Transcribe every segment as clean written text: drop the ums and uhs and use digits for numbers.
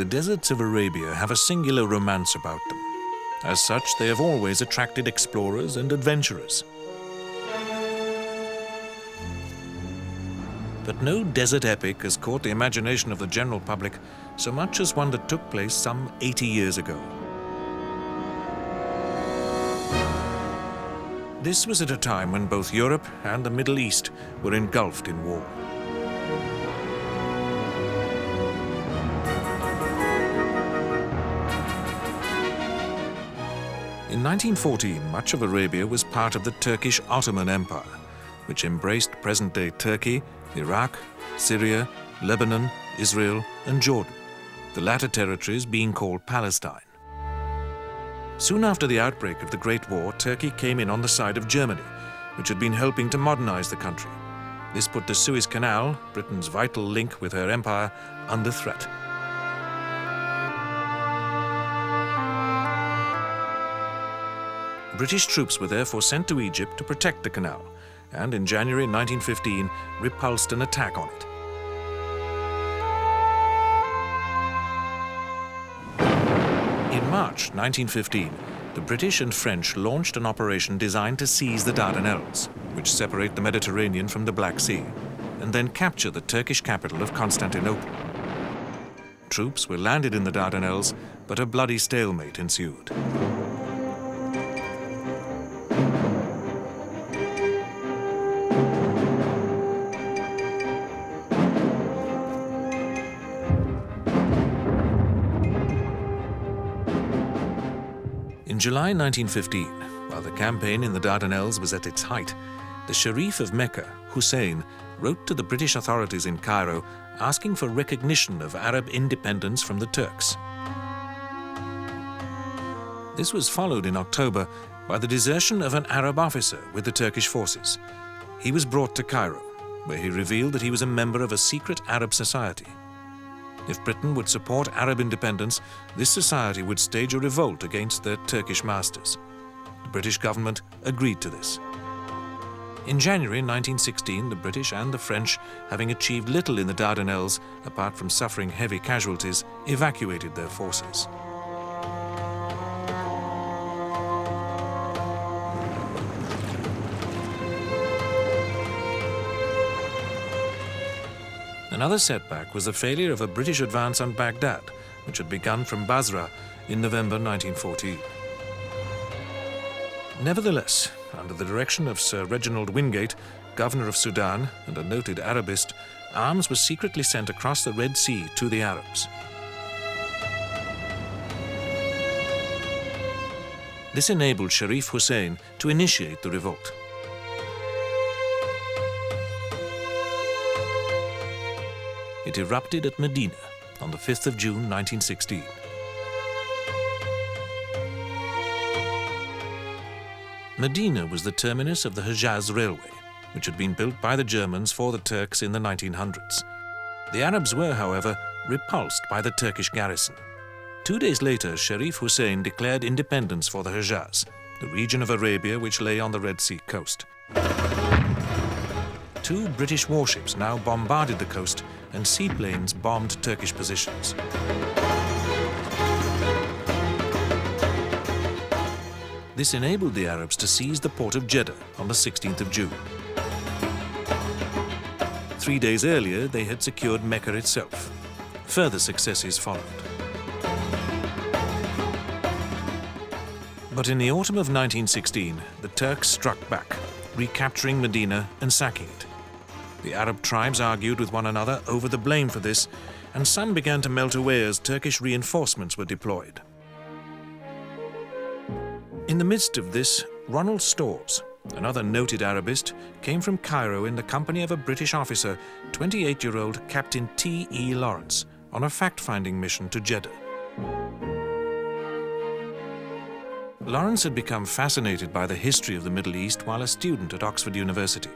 The deserts of Arabia have a singular romance about them. As such, they have always attracted explorers and adventurers. But no desert epic has caught the imagination of the general public so much as one that took place some 80 years ago. This was at a time when both Europe and the Middle East were engulfed in war. In 1914, much of Arabia was part of the Turkish Ottoman Empire, which embraced present-day Turkey, Iraq, Syria, Lebanon, Israel, and Jordan, the latter territories being called Palestine. Soon after the outbreak of the Great War, Turkey came in on the side of Germany, which had been helping to modernize the country. This put the Suez Canal, Britain's vital link with her empire, under threat. British troops were therefore sent to Egypt to protect the canal, and in January 1915 repulsed an attack on it. In March 1915, the British and French launched an operation designed to seize the Dardanelles, which separate the Mediterranean from the Black Sea, and then capture the Turkish capital of Constantinople. Troops were landed in the Dardanelles, but a bloody stalemate ensued. In July 1915, while the campaign in the Dardanelles was at its height, the Sharif of Mecca, Hussein, wrote to the British authorities in Cairo asking for recognition of Arab independence from the Turks. This was followed in October by the desertion of an Arab officer with the Turkish forces. He was brought to Cairo, where he revealed that he was a member of a secret Arab society. If Britain would support Arab independence, this society would stage a revolt against their Turkish masters. The British government agreed to this. In January 1916, the British and the French, having achieved little in the Dardanelles apart from suffering heavy casualties, evacuated their forces. Another setback was the failure of a British advance on Baghdad, which had begun from Basra in November 1914. Nevertheless, under the direction of Sir Reginald Wingate, governor of Sudan and a noted Arabist, arms were secretly sent across the Red Sea to the Arabs. This enabled Sharif Hussein to initiate the revolt. It erupted at Medina on the 5th of June 1916. Medina was the terminus of the Hejaz Railway, which had been built by the Germans for the Turks in the 1900s. The Arabs were, however, repulsed by the Turkish garrison. 2 days later, Sharif Hussein declared independence for the Hejaz, the region of Arabia which lay on the Red Sea coast. 2 British warships now bombarded the coast, and seaplanes bombed Turkish positions. This enabled the Arabs to seize the port of Jeddah on the 16th of June. 3 days earlier, they had secured Mecca itself. Further successes followed. But in the autumn of 1916, the Turks struck back, recapturing Medina and sacking it. The Arab tribes argued with one another over the blame for this, and some began to melt away as Turkish reinforcements were deployed. In the midst of this, Ronald Storrs, another noted Arabist, came from Cairo in the company of a British officer, 28-year-old Captain T.E. Lawrence, on a fact-finding mission to Jeddah. Lawrence had become fascinated by the history of the Middle East while a student at Oxford University.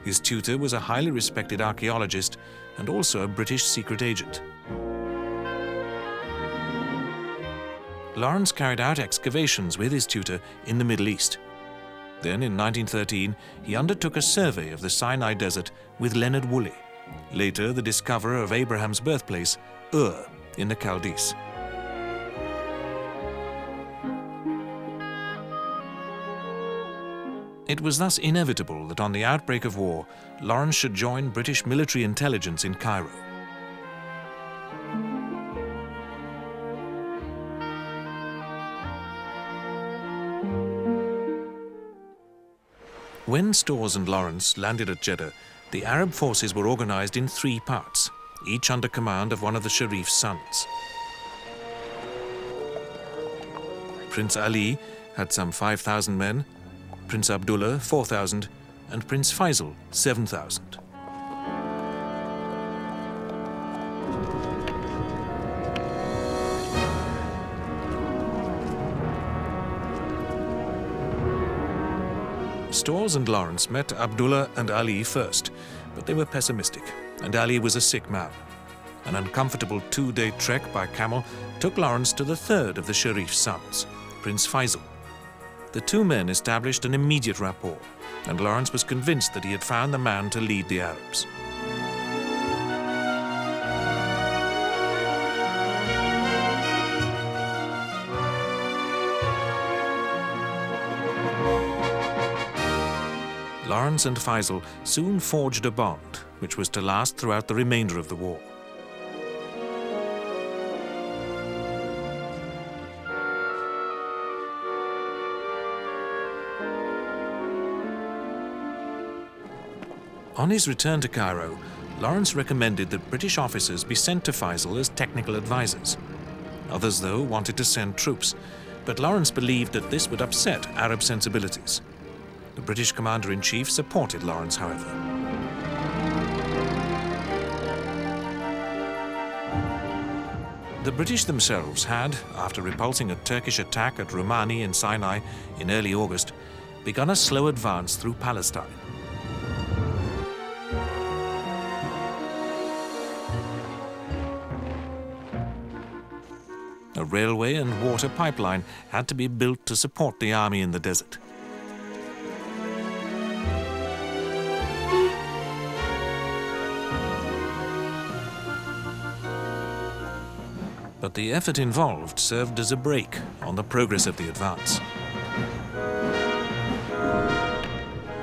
His tutor was a highly respected archaeologist and also a British secret agent. Lawrence carried out excavations with his tutor in the Middle East. Then, in 1913, he undertook a survey of the Sinai Desert with Leonard Woolley, later the discoverer of Abraham's birthplace, Ur, in the Chaldees. It was thus inevitable that on the outbreak of war, Lawrence should join British military intelligence in Cairo. When Storrs and Lawrence landed at Jeddah, the Arab forces were organized in 3 parts, each under command of one of the Sharif's sons. Prince Ali had some 5,000 men, Prince Abdullah 4,000, and Prince Faisal 7,000. Storrs and Lawrence met Abdullah and Ali first, but they were pessimistic, and Ali was a sick man. An uncomfortable 2-day trek by camel took Lawrence to the third of the Sharif's sons, Prince Faisal. The 2 men established an immediate rapport, and Lawrence was convinced that he had found the man to lead the Arabs. Lawrence and Faisal soon forged a bond, which was to last throughout the remainder of the war. On his return to Cairo, Lawrence recommended that British officers be sent to Faisal as technical advisors. Others, though, wanted to send troops, but Lawrence believed that this would upset Arab sensibilities. The British commander-in-chief supported Lawrence, however. The British themselves had, after repulsing a Turkish attack at Rumani in Sinai in early August, begun a slow advance through Palestine. A railway and water pipeline had to be built to support the army in the desert. But the effort involved served as a brake on the progress of the advance.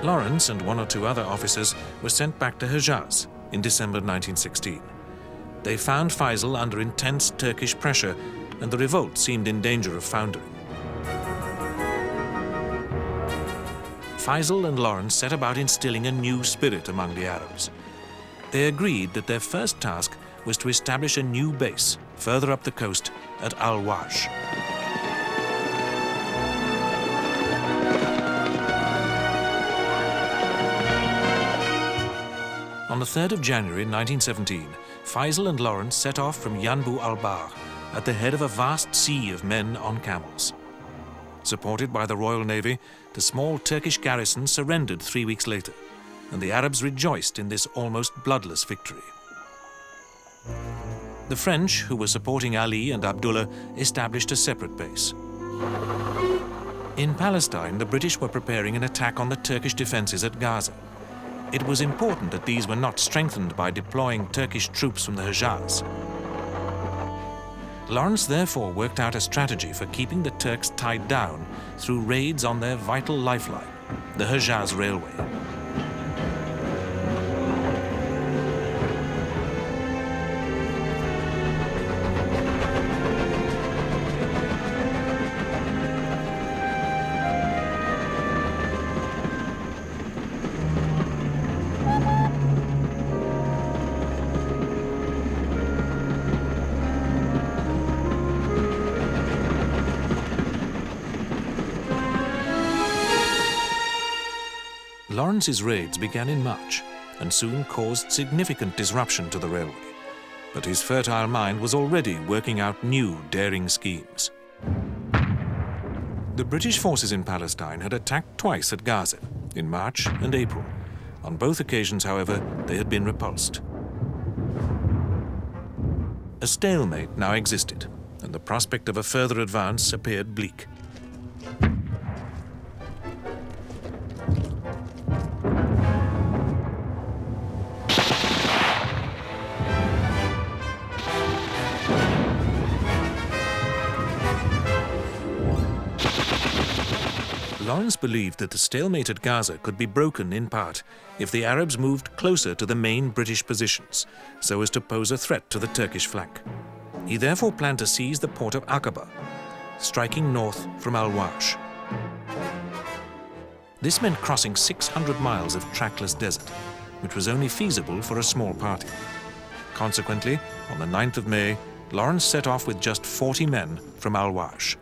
Lawrence and 1 or 2 other officers were sent back to Hejaz in December 1916. They found Faisal under intense Turkish pressure, and the revolt seemed in danger of foundering. Faisal and Lawrence set about instilling a new spirit among the Arabs. They agreed that their first task was to establish a new base further up the coast at Al-Waj. On the 3rd of January 1917, Faisal and Lawrence set off from Yanbu al-Bahr at the head of a vast sea of men on camels. Supported by the Royal Navy, the small Turkish garrison surrendered 3 weeks later, and the Arabs rejoiced in this almost bloodless victory. The French, who were supporting Ali and Abdullah, established a separate base. In Palestine, the British were preparing an attack on the Turkish defenses at Gaza. It was important that these were not strengthened by deploying Turkish troops from the Hejaz. Lawrence therefore worked out a strategy for keeping the Turks tied down through raids on their vital lifeline, the Hejaz Railway. Lawrence's raids began in March and soon caused significant disruption to the railway. But his fertile mind was already working out new, daring schemes. The British forces in Palestine had attacked twice at Gaza, in March and April. On both occasions, however, they had been repulsed. A stalemate now existed, and the prospect of a further advance appeared bleak. Lawrence believed that the stalemate at Gaza could be broken in part if the Arabs moved closer to the main British positions, so as to pose a threat to the Turkish flank. He therefore planned to seize the port of Aqaba, striking north from Al-Wash. This meant crossing 600 miles of trackless desert, which was only feasible for a small party. Consequently, on the 9th of May, Lawrence set off with just 40 men from Al-Wash.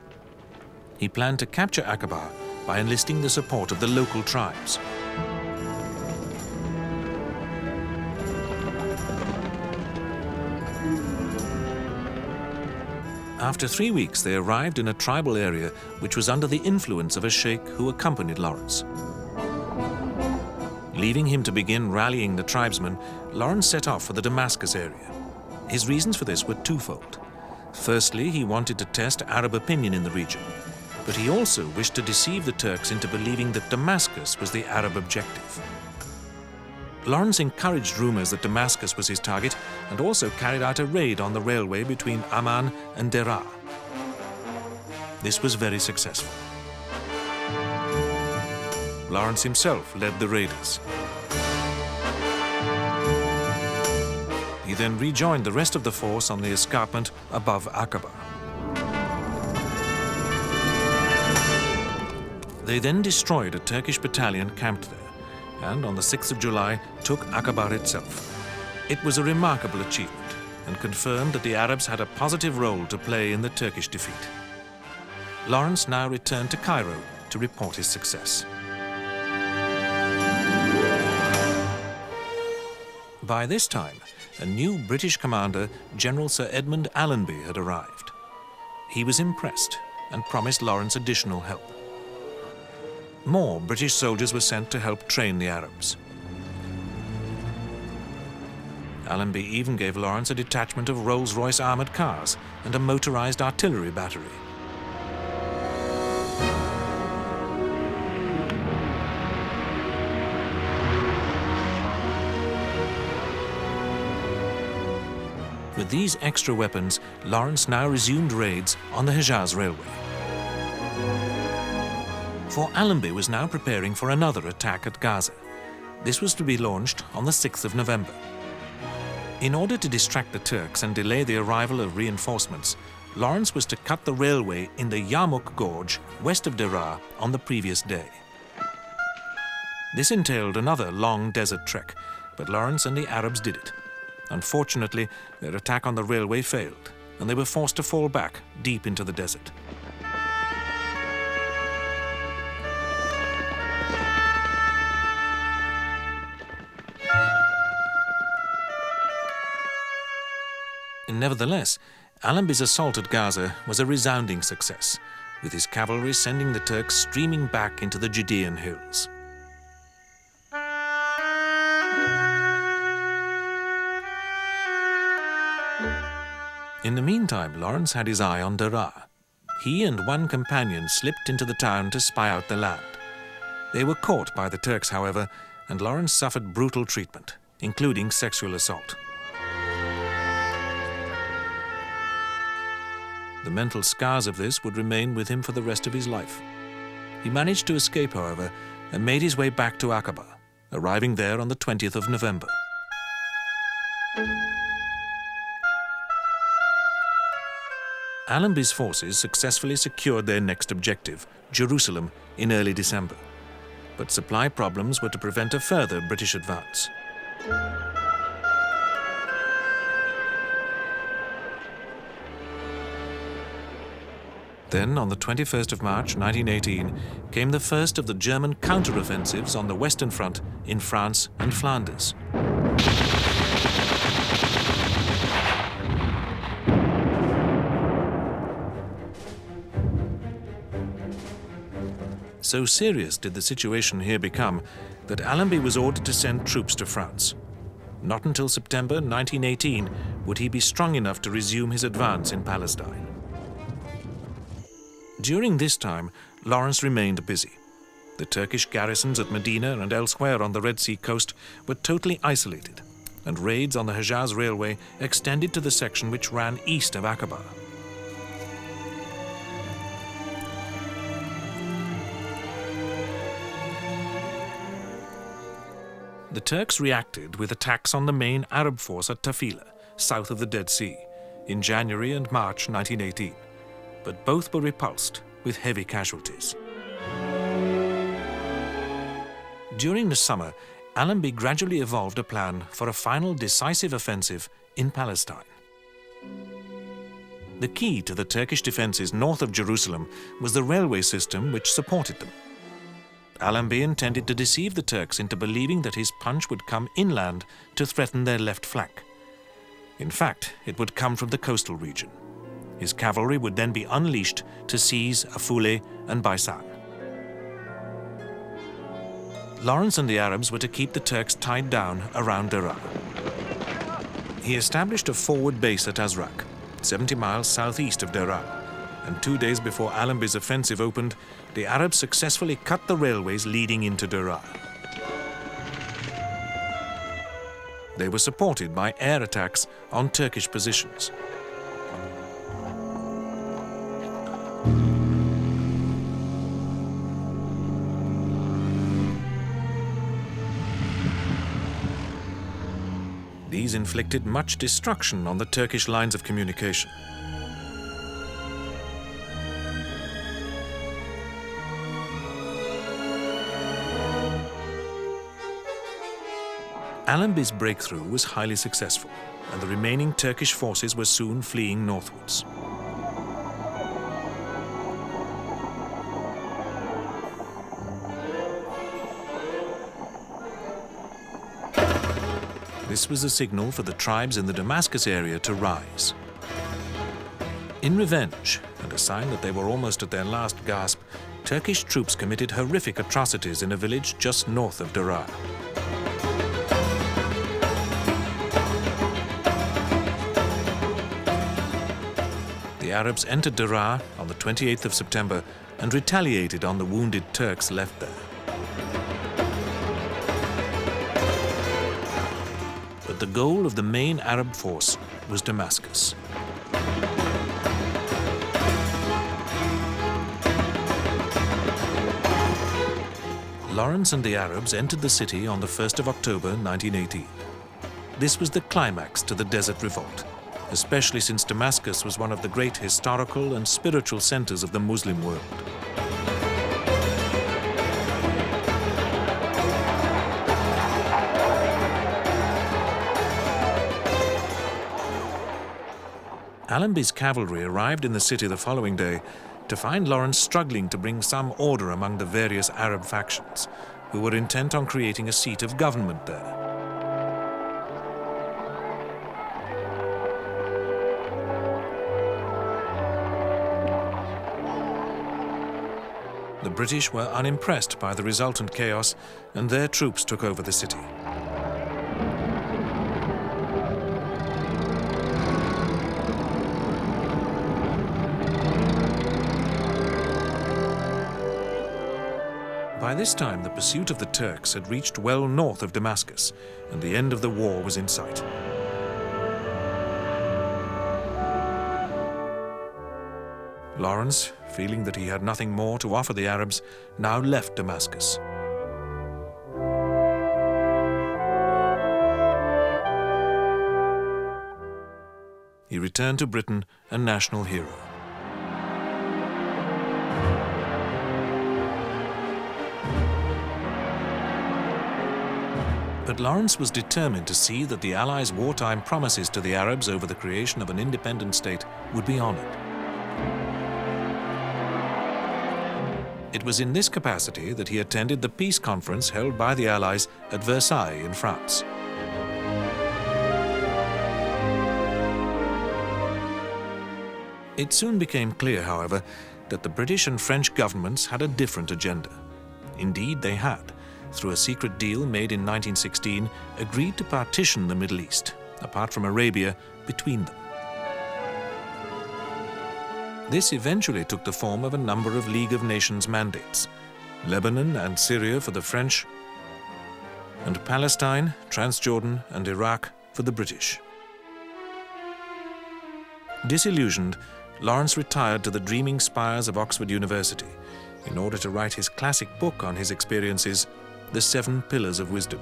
He planned to capture Aqaba by enlisting the support of the local tribes. After 3 weeks, they arrived in a tribal area which was under the influence of a sheikh who accompanied Lawrence. Leaving him to begin rallying the tribesmen, Lawrence set off for the Damascus area. His reasons for this were twofold. Firstly, he wanted to test Arab opinion in the region, but he also wished to deceive the Turks into believing that Damascus was the Arab objective. Lawrence encouraged rumors that Damascus was his target and also carried out a raid on the railway between Amman and Deraa. This was very successful. Lawrence himself led the raiders. He then rejoined the rest of the force on the escarpment above Aqaba. They then destroyed a Turkish battalion camped there, and on the 6th of July took Aqaba itself. It was a remarkable achievement and confirmed that the Arabs had a positive role to play in the Turkish defeat. Lawrence now returned to Cairo to report his success. By this time, a new British commander, General Sir Edmund Allenby, had arrived. He was impressed and promised Lawrence additional help. More British soldiers were sent to help train the Arabs. Allenby even gave Lawrence a detachment of Rolls-Royce armoured cars and a motorised artillery battery. With these extra weapons, Lawrence now resumed raids on the Hejaz Railway. For Allenby was now preparing for another attack at Gaza. This was to be launched on the 6th of November. In order to distract the Turks and delay the arrival of reinforcements, Lawrence was to cut the railway in the Yarmouk Gorge west of Deraa on the previous day. This entailed another long desert trek, but Lawrence and the Arabs did it. Unfortunately, their attack on the railway failed, and they were forced to fall back deep into the desert. Nevertheless, Allenby's assault at Gaza was a resounding success, with his cavalry sending the Turks streaming back into the Judean hills. In the meantime, Lawrence had his eye on Deraa. He and one companion slipped into the town to spy out the land. They were caught by the Turks, however, and Lawrence suffered brutal treatment, including sexual assault. The mental scars of this would remain with him for the rest of his life. He managed to escape, however, and made his way back to Aqaba, arriving there on the 20th of November. Allenby's forces successfully secured their next objective, Jerusalem, in early December. But supply problems were to prevent a further British advance. Then, on the 21st of March 1918, came the first of the German counter-offensives on the Western Front in France and Flanders. So serious did the situation here become that Allenby was ordered to send troops to France. Not until September 1918 would he be strong enough to resume his advance in Palestine. During this time, Lawrence remained busy. The Turkish garrisons at Medina and elsewhere on the Red Sea coast were totally isolated, and raids on the Hejaz Railway extended to the section which ran east of Aqaba. The Turks reacted with attacks on the main Arab force at Tafila, south of the Dead Sea, in January and March 1918, but both were repulsed with heavy casualties. During the summer, Allenby gradually evolved a plan for a final decisive offensive in Palestine. The key to the Turkish defences north of Jerusalem was the railway system which supported them. Allenby intended to deceive the Turks into believing that his punch would come inland to threaten their left flank. In fact, it would come from the coastal region. His cavalry would then be unleashed to seize Afule and Baisan. Lawrence and the Arabs were to keep the Turks tied down around Daraa. He established a forward base at Azraq, 70 miles southeast of Daraa, and 2 days before Allenby's offensive opened, the Arabs successfully cut the railways leading into Daraa. They were supported by air attacks on Turkish positions. These inflicted much destruction on the Turkish lines of communication. Allenby's breakthrough was highly successful, and the remaining Turkish forces were soon fleeing northwards. This was a signal for the tribes in the Damascus area to rise. In revenge, and a sign that they were almost at their last gasp, Turkish troops committed horrific atrocities in a village just north of Daraa. The Arabs entered Daraa on the 28th of September and retaliated on the wounded Turks left there. But the goal of the main Arab force was Damascus. Lawrence and the Arabs entered the city on the 1st of October 1918. This was the climax to the Desert Revolt, especially since Damascus was one of the great historical and spiritual centers of the Muslim world. Allenby's cavalry arrived in the city the following day to find Lawrence struggling to bring some order among the various Arab factions, who were intent on creating a seat of government there. The British were unimpressed by the resultant chaos, and their troops took over the city. By this time, the pursuit of the Turks had reached well north of Damascus, and the end of the war was in sight. Lawrence, feeling that he had nothing more to offer the Arabs, now left Damascus. He returned to Britain a national hero. But Lawrence was determined to see that the Allies' wartime promises to the Arabs over the creation of an independent state would be honored. It was in this capacity that he attended the peace conference held by the Allies at Versailles in France. It soon became clear, however, that the British and French governments had a different agenda. Indeed, they had, through a secret deal made in 1916, agreed to partition the Middle East, apart from Arabia, between them. This eventually took the form of a number of League of Nations mandates: Lebanon and Syria for the French, and Palestine, Transjordan, and Iraq for the British. Disillusioned, Lawrence retired to the dreaming spires of Oxford University in order to write his classic book on his experiences, The 7 Pillars of Wisdom.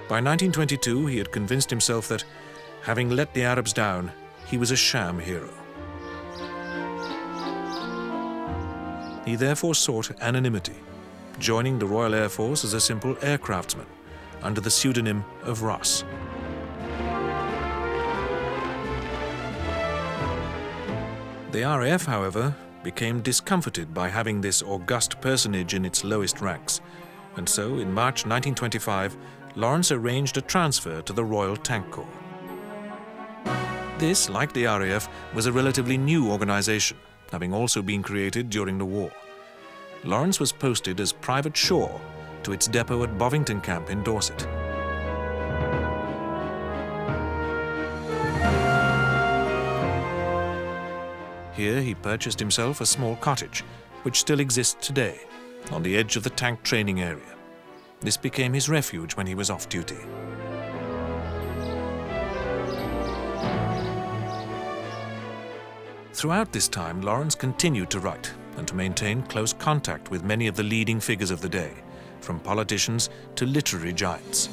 By 1922, he had convinced himself that, having let the Arabs down, he was a sham hero. He therefore sought anonymity, joining the Royal Air Force as a simple aircraftsman under the pseudonym of Ross. The RAF, however, became discomfited by having this august personage in its lowest ranks, and so in March 1925, Lawrence arranged a transfer to the Royal Tank Corps. This, like the RAF, was a relatively new organization, having also been created during the war. Lawrence was posted as Private Shaw to its depot at Bovington Camp in Dorset. Here he purchased himself a small cottage, which still exists today, on the edge of the tank training area. This became his refuge when he was off duty. Throughout this time, Lawrence continued to write and to maintain close contact with many of the leading figures of the day, from politicians to literary giants.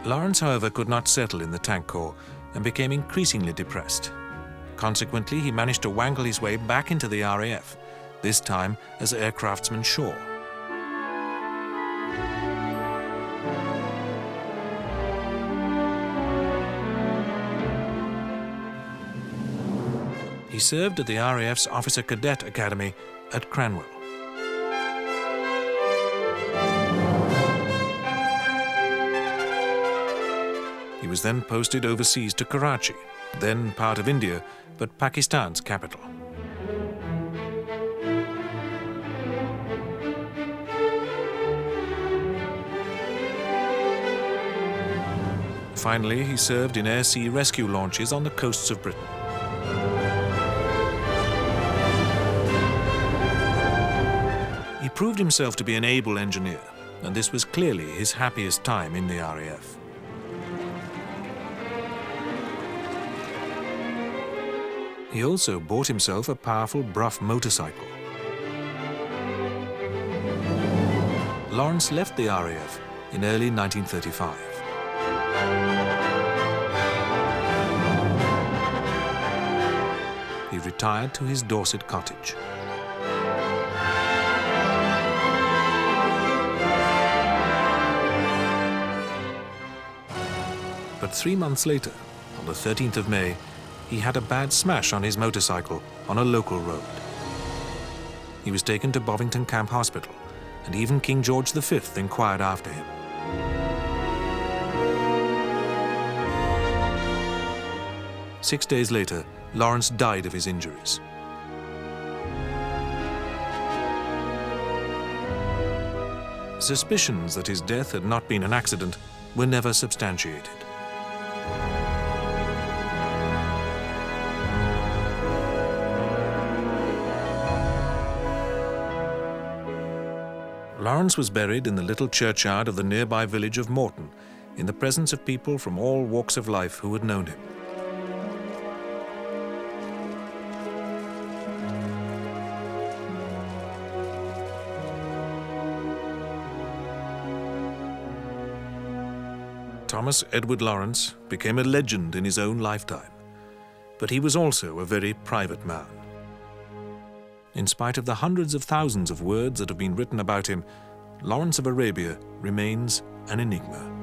Lawrence, however, could not settle in the Tank Corps and became increasingly depressed. Consequently, he managed to wangle his way back into the RAF, this time as aircraftsman Shaw. He served at the RAF's Officer Cadet Academy at Cranwell. He was then posted overseas to Karachi, then part of India, but Pakistan's capital. Finally, he served in air-sea rescue launches on the coasts of Britain. He proved himself to be an able engineer, and this was clearly his happiest time in the RAF. He also bought himself a powerful Brough motorcycle. Lawrence left the RAF in early 1935. He retired to his Dorset cottage. But 3 months later, on the 13th of May, he had a bad smash on his motorcycle on a local road. He was taken to Bovington Camp Hospital, and even King George V inquired after him. Six days later, Lawrence died of his injuries. Suspicions that his death had not been an accident were never substantiated. Lawrence was buried in the little churchyard of the nearby village of Morton, in the presence of people from all walks of life who had known him. Thomas Edward Lawrence became a legend in his own lifetime, but he was also a very private man. In spite of the hundreds of thousands of words that have been written about him, Lawrence of Arabia remains an enigma.